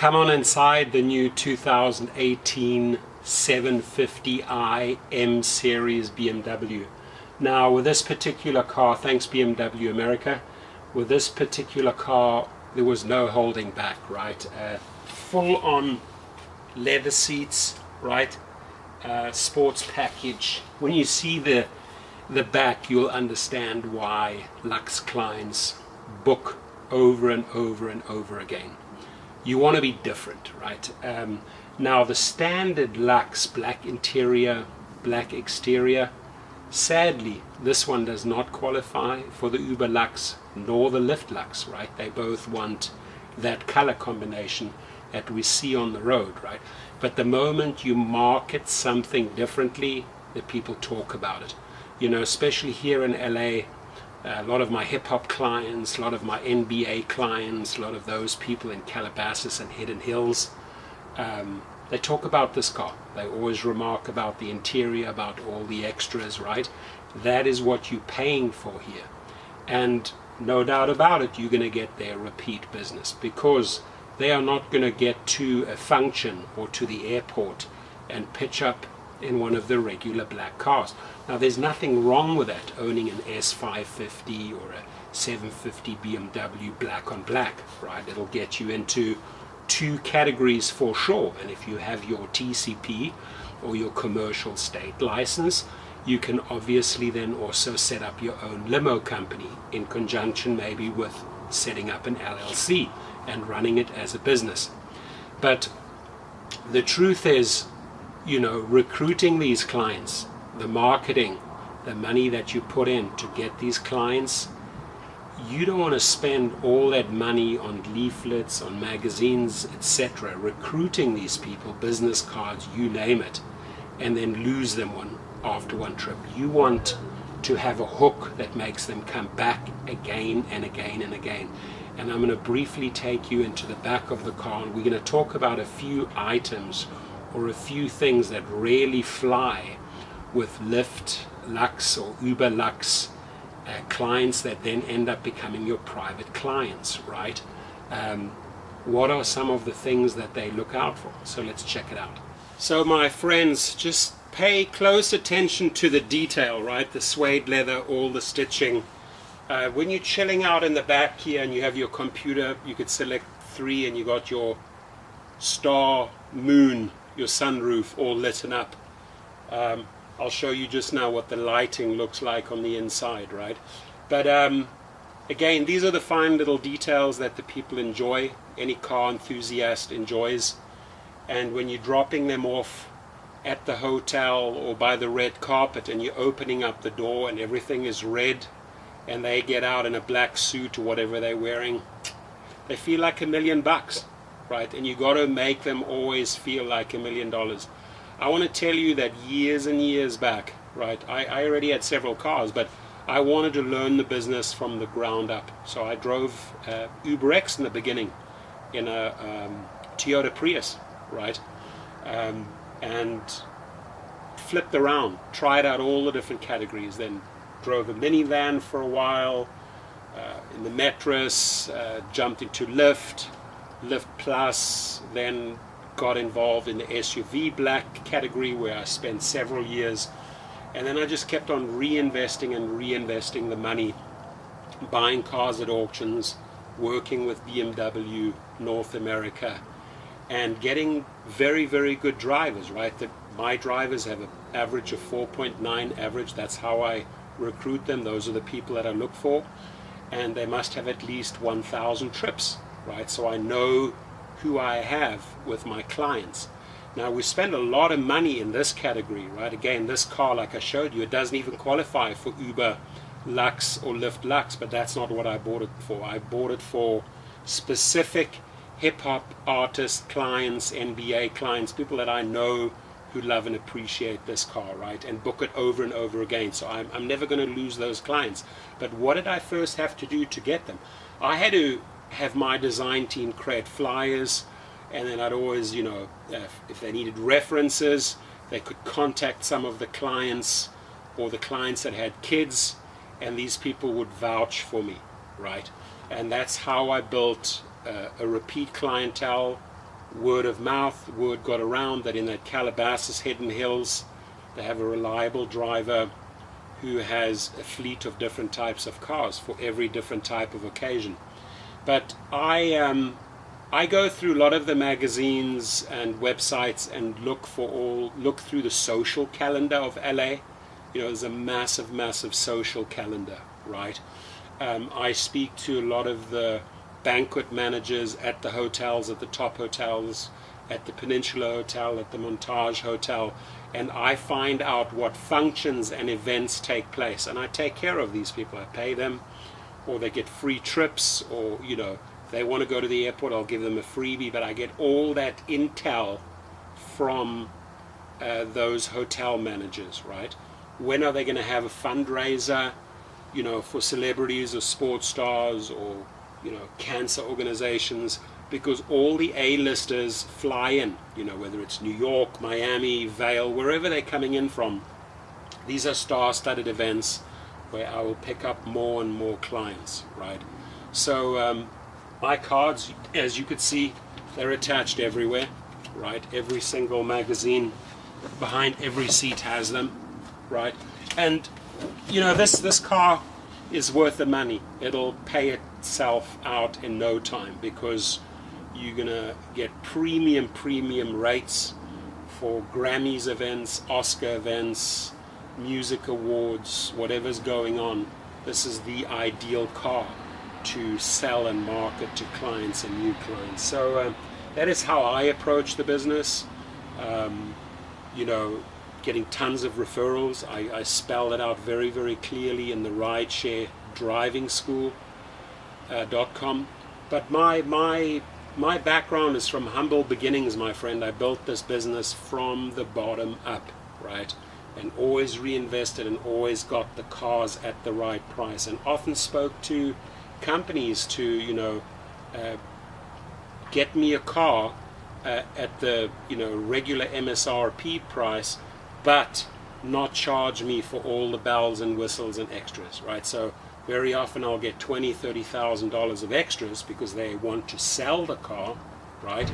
Come on inside the new 2018 750i M Series BMW. Now with this particular car, thanks BMW America, with this particular car there was no holding back, right? Full on leather seats, right? Sports package. When you see the back, you'll understand why LUX clients book over and over and over again. You want to be different, right? Now the standard LUX, black interior, black exterior, sadly this one does not qualify for the Uber LUX nor the Lyft LUX, right? They both want that color combination that we see on the road, right? But the moment you market something differently, the people talk about it. You know, especially here in LA, a lot of my hip-hop clients, a lot of my NBA clients, a lot of those people in Calabasas and Hidden Hills, they talk about this car. They always remark about the interior, about all the extras, right? That is what you're paying for here. And no doubt about it, you're going to get their repeat business, because they are not going to get to a function or to the airport and pitch up in one of the regular black cars. Now there's nothing wrong with that, owning an S550 or a 750 BMW black on black, right? It'll get you into two categories for sure. And if you have your TCP or your commercial state license, you can obviously then also set up your own limo company in conjunction maybe with setting up an LLC and running it as a business. But the truth is, you know, recruiting these clients, the marketing, the money that you put in to get these clients, you don't want to spend all that money on leaflets, on magazines, etc., recruiting these people, business cards, you name it, and then lose them after one trip. You want to have a hook that makes them come back again and again and again. And I'm going to briefly take you into the back of the car, and we're going to talk about a few items or a few things that really fly with Lyft LUX or Uber LUX clients that then end up becoming your private clients, right? What are some of the things that they look out for? So let's check it out. So my friends, just pay close attention to the detail, right? The suede leather, all the stitching. When you're chilling out in the back here and you have your computer, you could select 3 and you got your star, moon, your sunroof all lit up. I'll show you just now what the lighting looks like on the inside, right? But again, these are the fine little details that the people enjoy, any car enthusiast enjoys. And when you're dropping them off at the hotel or by the red carpet and you're opening up the door and everything is red and they get out in a black suit or whatever they're wearing, they feel like $1 million, right? And you got to make them always feel like $1 million. I want to tell you that years and years back, right, I already had several cars, but I wanted to learn the business from the ground up. So I drove UberX in the beginning in a Toyota Prius, right, and flipped around, tried out all the different categories, then drove a minivan for a while, in the mattress, jumped into Lyft Plus, then got involved in the SUV black category where I spent several years, and then I just kept on reinvesting the money, buying cars at auctions, working with BMW North America, and getting very, very good drivers, right? My drivers have an average of 4.9 average. That's how I recruit them. Those are the people that I look for, and they must have at least 1,000 trips, right? So I know who I have with my clients. Now we spend a lot of money in this category, right? Again, this car, like I showed you, it doesn't even qualify for Uber LUX or Lyft LUX, but that's not what I bought it for. I bought it for specific hip-hop artist clients, NBA clients, people that I know who love and appreciate this car, right, and book it over and over again. So I'm never going to lose those clients. But what did I first have to do to get them? I had to have my design team create flyers, and then I'd always, you know, if they needed references, they could contact some of the clients or the clients that had kids, and these people would vouch for me, right? And that's how I built a repeat clientele word of mouth, word got around that in that Calabasas, Hidden Hills, they have a reliable driver who has a fleet of different types of cars for every different type of occasion. But I go through a lot of the magazines and websites and look through the social calendar of LA. There's a massive social calendar, right? I speak to a lot of the banquet managers at the hotels, at the top hotels, at the Peninsula Hotel, at the Montage Hotel, and I find out what functions and events take place, and I take care of these people. I pay them, or they get free trips, or if they want to go to the airport, I'll give them a freebie, but I get all that intel from those hotel managers, right? When are they going to have a fundraiser, for celebrities or sports stars or cancer organizations, because all the A-listers fly in, whether it's New York, Miami, Vail, wherever they're coming in from. These are star-studded events where I will pick up more and more clients, right? So my cards, as you could see, they're attached everywhere, right? Every single magazine behind every seat has them, right? And this car is worth the money. It'll pay itself out in no time, because you're gonna get premium rates for Grammys events, Oscar events, music awards, whatever's going on. This is the ideal car to sell and market to clients and new clients. So that is how I approach the business. Getting tons of referrals. I spell it out very clearly in the Rideshare Driving School.com. But my background is from humble beginnings, my friend. I built this business from the bottom up, right? And always reinvested and always got the cars at the right price, and often spoke to companies to get me a car at the regular MSRP price, but not charge me for all the bells and whistles and extras, right? So very often I'll get $20,000-$30,000 of extras because they want to sell the car, right?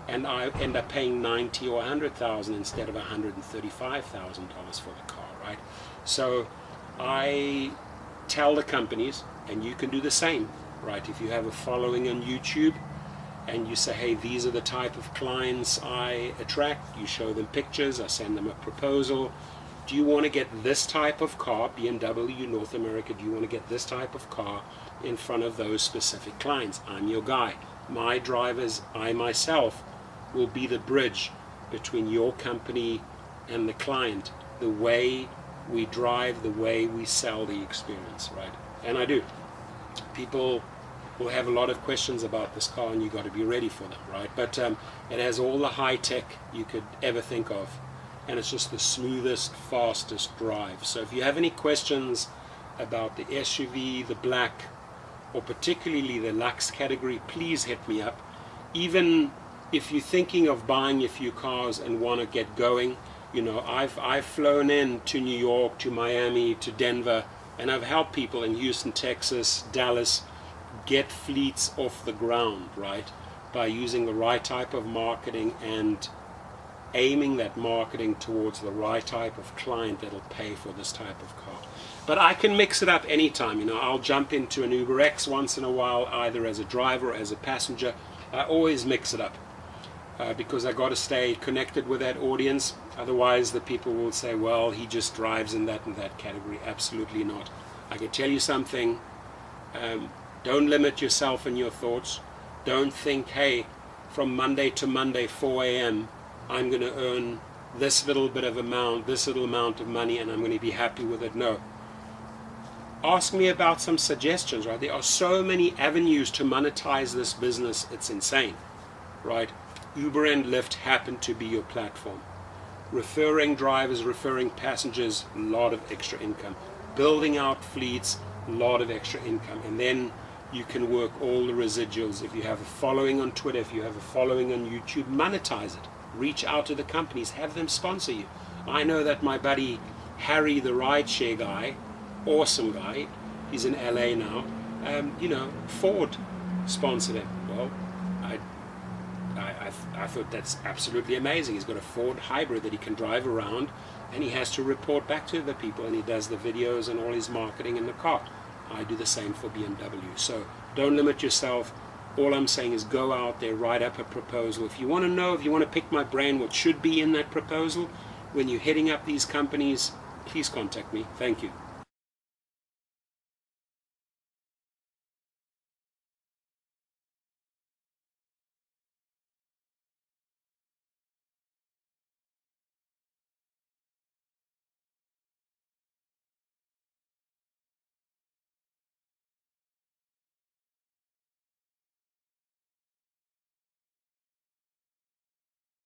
And I end up paying $90,000 or $100,000 instead of $135,000 for the car, right? So I tell the companies, and you can do the same, right? If you have a following on YouTube and you say, hey, these are the type of clients I attract, you show them pictures, I send them a proposal. Do you want to get this type of car, BMW North America, do you want to get this type of car in front of those specific clients? I'm your guy. My drivers, I myself, will be the bridge between your company and the client. The way we drive, the way we sell the experience, right? And I do. People will have a lot of questions about this car, and you got to be ready for them, right? But it has all the high tech you could ever think of, and it's just the smoothest, fastest drive. So if you have any questions about the SUV, the black, or particularly the LUX category, please hit me up. Even if you're thinking of buying a few cars and want to get going, I've flown in to New York, to Miami, to Denver, and I've helped people in Houston, Texas, Dallas get fleets off the ground, right? By using the right type of marketing and aiming that marketing towards the right type of client that'll pay for this type of car. But I can mix it up anytime. I'll jump into an Uber X once in a while, either as a driver or as a passenger. I always mix it up because I got to stay connected with that audience. Otherwise, the people will say, well, he just drives in that and that category. Absolutely not. I can tell you something. Don't limit yourself in your thoughts. Don't think, hey, from Monday to Monday, 4 a.m., I'm going to earn this little bit of amount, this little amount of money, and I'm going to be happy with it. No. Ask me about some suggestions, right? There are so many avenues to monetize this business, it's insane, right? Uber and Lyft happen to be your platform. Referring drivers, referring passengers, a lot of extra income. Building out fleets, a lot of extra income. And then you can work all the residuals. If you have a following on Twitter, if you have a following on YouTube, monetize it. Reach out to the companies, have them sponsor you. I know that my buddy Harry, the rideshare guy, awesome guy, he's in LA now, Ford sponsored him. Well, I I thought that's absolutely amazing. He's got a Ford hybrid that he can drive around, and he has to report back to the people, and he does the videos and all his marketing in the car. I do the same for BMW. So don't limit yourself. All I'm saying is go out there, write up a proposal. If you want to know, if you want to pick my brain, what should be in that proposal, when you're heading up these companies, please contact me. Thank you.